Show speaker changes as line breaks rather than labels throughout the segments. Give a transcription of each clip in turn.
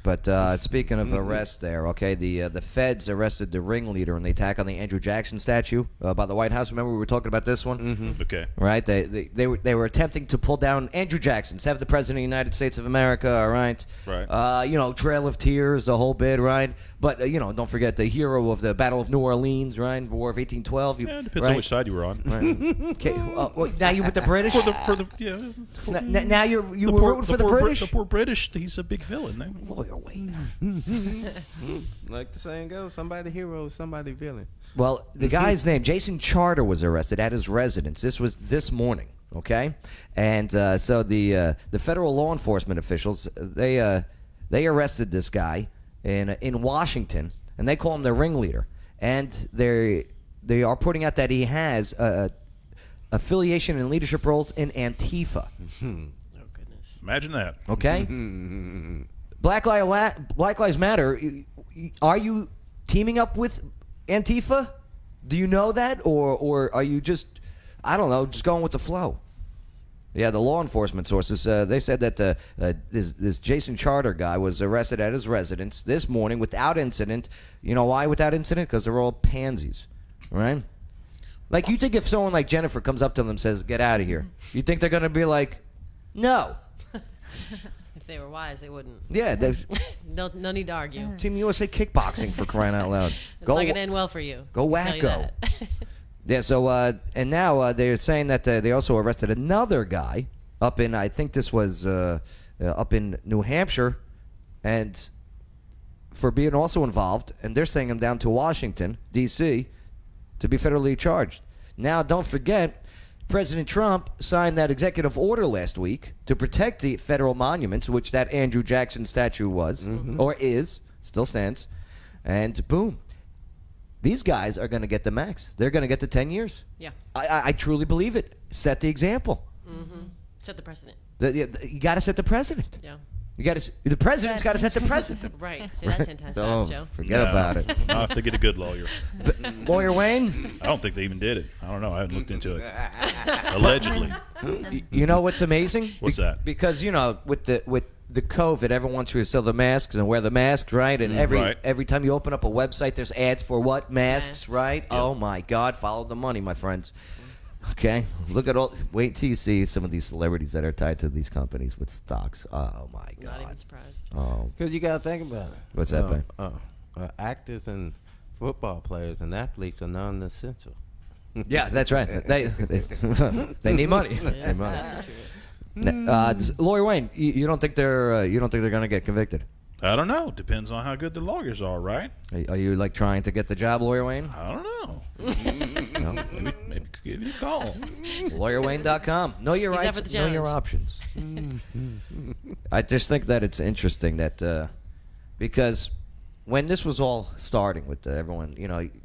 But speaking of arrest there, okay, the feds arrested the ringleader in the attack on the Andrew Jackson statue by the White House. Remember we were talking about this one?
Mm-hmm. Okay.
Right? They were attempting to pull down Andrew Jackson, 7th President of the United States of America, all right?
Right.
Trail of Tears, the whole bit, right? But, don't forget the hero of the Battle of New Orleans, right? War of 1812.
Depends on which side you were on.
Right. Okay. Now you're with the British? Now you were rooting for the British?
The poor British, he's a big villain.
Lawyer Wayne.
Like the saying goes, somebody the hero, somebody the villain.
Well, the guy's name, Jason Charter, was arrested at his residence. This was this morning, okay? And so the federal law enforcement officials, they arrested this guy in Washington, and they call him the ringleader. And they are putting out that he has affiliation and leadership roles in Antifa.
Oh, goodness.
Imagine that.
Okay? Black Lives Matter, are you teaming up with Antifa? Do you know that? Or are you just, I don't know, just going with the flow? Yeah, the law enforcement sources, they said that this Jason Charter guy was arrested at his residence this morning without incident. You know why without incident? Because they're all pansies, right? Like, you think if someone like Jennifer comes up to them and says, get out of here, you think they're going to be like, no.
If they were wise, they wouldn't.
Yeah.
No need to argue.
Team USA kickboxing, for crying out loud.
It's not going to end well for you.
Go wacko. Yeah, so, and now they're saying that they also arrested another guy up in, I think this was up in New Hampshire, and for being also involved, and they're sending him down to Washington, D.C., to be federally charged. Now, don't forget, President Trump signed that executive order last week to protect the federal monuments, which that Andrew Jackson statue was, or is, still stands, and boom. These guys are going to get the max. They're going to get the 10 years.
Yeah.
I truly believe it. Set the example.
Mm-hmm. Set the precedent.
You got to set the precedent.
Yeah.
The president's got to set the precedent.
Right. Say that 10 times fast, Joe.
Forget about it.
I'll have to get a good lawyer.
Lawyer Wayne?
I don't think they even did it. I don't know. I haven't looked into it. Allegedly.
You know what's amazing?
What's that?
Because, with the COVID, everyone wants you to sell the masks and wear the masks, right? And every time you open up a website, there's ads for what? Masks, right? Yep. Oh, my God. Follow the money, my friends. Okay? Look at all. Wait till you see some of these celebrities that are tied to these companies with stocks. Oh, my God.
Not even surprised.
Oh.
Because you got to think about it.
What's that, babe?
Actors and football players and athletes are non-essential.
Yeah, that's right. They need money.
Yes, that's true.
Lawyer Wayne, you don't think they're going to get convicted?
I don't know. Depends on how good the lawyers are, right?
Are you like trying to get the job, Lawyer Wayne?
I don't know. Maybe give you a call.
LawyerWayne.com. Know your
He's
rights, know your options. I just think that it's interesting that because when this was all starting with everyone,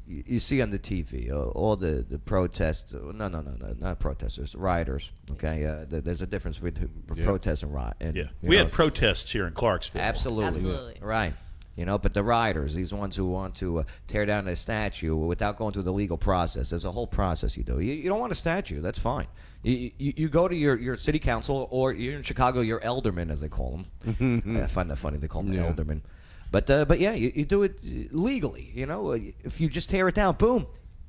you see on the TV all the protests. No, not protesters, rioters. Okay, there's a difference between protest and riot. And,
we had protests here in Clarksville.
Absolutely. Right. But the rioters, these ones who want to tear down a statue without going through the legal process, there's a whole process you do. You don't want a statue, that's fine. You go to your city council, or you're in Chicago, your alderman, as they call them. I find that funny, they call them aldermen. But yeah, you do it legally. If you just tear it down, boom,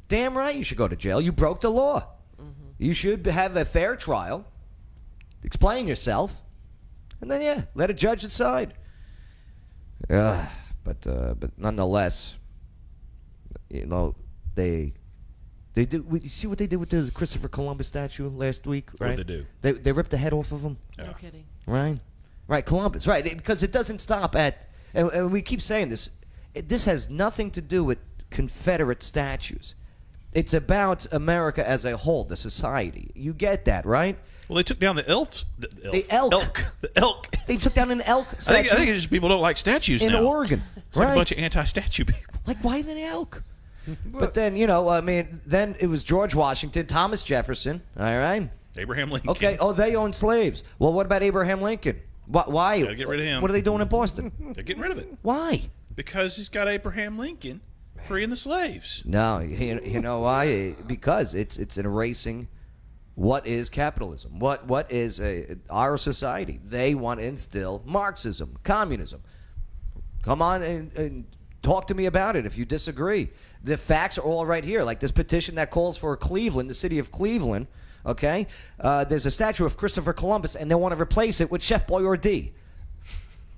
damn right you should go to jail. You broke the law. You should have a fair trial, explain yourself, and then let a judge decide. But nonetheless, they did. You see what they did with the Christopher Columbus statue last week? Right?
What did they do?
They ripped the head off of him.
No kidding.
Right, Columbus. Right, because it doesn't stop at. And we keep saying this. This has nothing to do with Confederate statues. It's about America as a whole, the society. You get that, right?
Well, they took down the elk.
The elk. They took down an elk statue.
I think it's just people don't like statues
in
now.
Oregon.
It's like a bunch of anti-statue people.
Like, why the elk? But then, then it was George Washington, Thomas Jefferson, all right?
Abraham Lincoln.
Okay, they owned slaves. Well, what about Abraham Lincoln? Why?
Gotta get rid of him.
What are they doing in Boston?
They're getting rid of it.
Why?
Because he's got Abraham Lincoln freeing the slaves.
No, you know why? Because it's erasing what is capitalism. What is our society? They want to instill Marxism, communism. Come on and talk to me about it if you disagree. The facts are all right here. Like this petition that calls for Cleveland, the city of Cleveland, okay? There's a statue of Christopher Columbus, and they want to replace it with Chef Boyardee.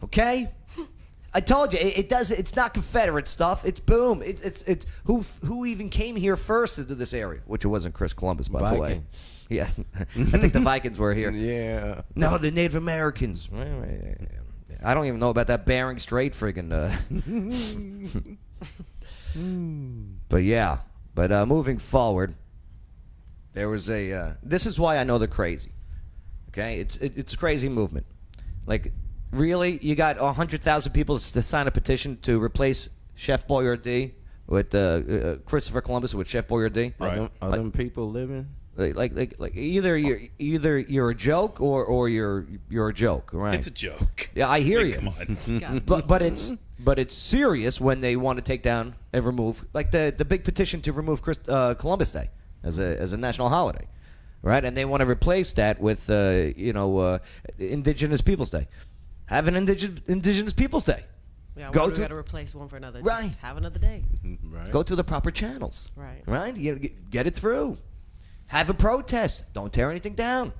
Okay? I told you, it's not Confederate stuff. It's boom. It's who even came here first into this area, which it wasn't Chris Columbus, by the way.
Vikings.
Yeah. I think the Vikings were here.
Yeah.
No, the Native Americans. I don't even know about that Bering Strait friggin'. But yeah. But moving forward, there was a. This is why I know they're crazy. Okay, it's a crazy movement. Like, really, you got 100,000 people to sign a petition to replace Chef Boyardee with Christopher Columbus with Chef Boyardee.
Right.
Are them people living?
Like either you're a joke or you're a joke, right?
It's a joke.
Yeah, I hear
Like,
you.
Come on.
But it's serious when they want to take down and remove, like the big petition to remove Columbus Day as a national holiday, right? And they want to replace that with Indigenous Peoples Day. Have an Indigenous Peoples Day.
Yeah,
Go
why do we
to-
got to replace one for another?
Right.
Just have another day.
Right.
Go through the proper channels.
Right.
Right? You get it through. Have a protest. Don't tear anything down.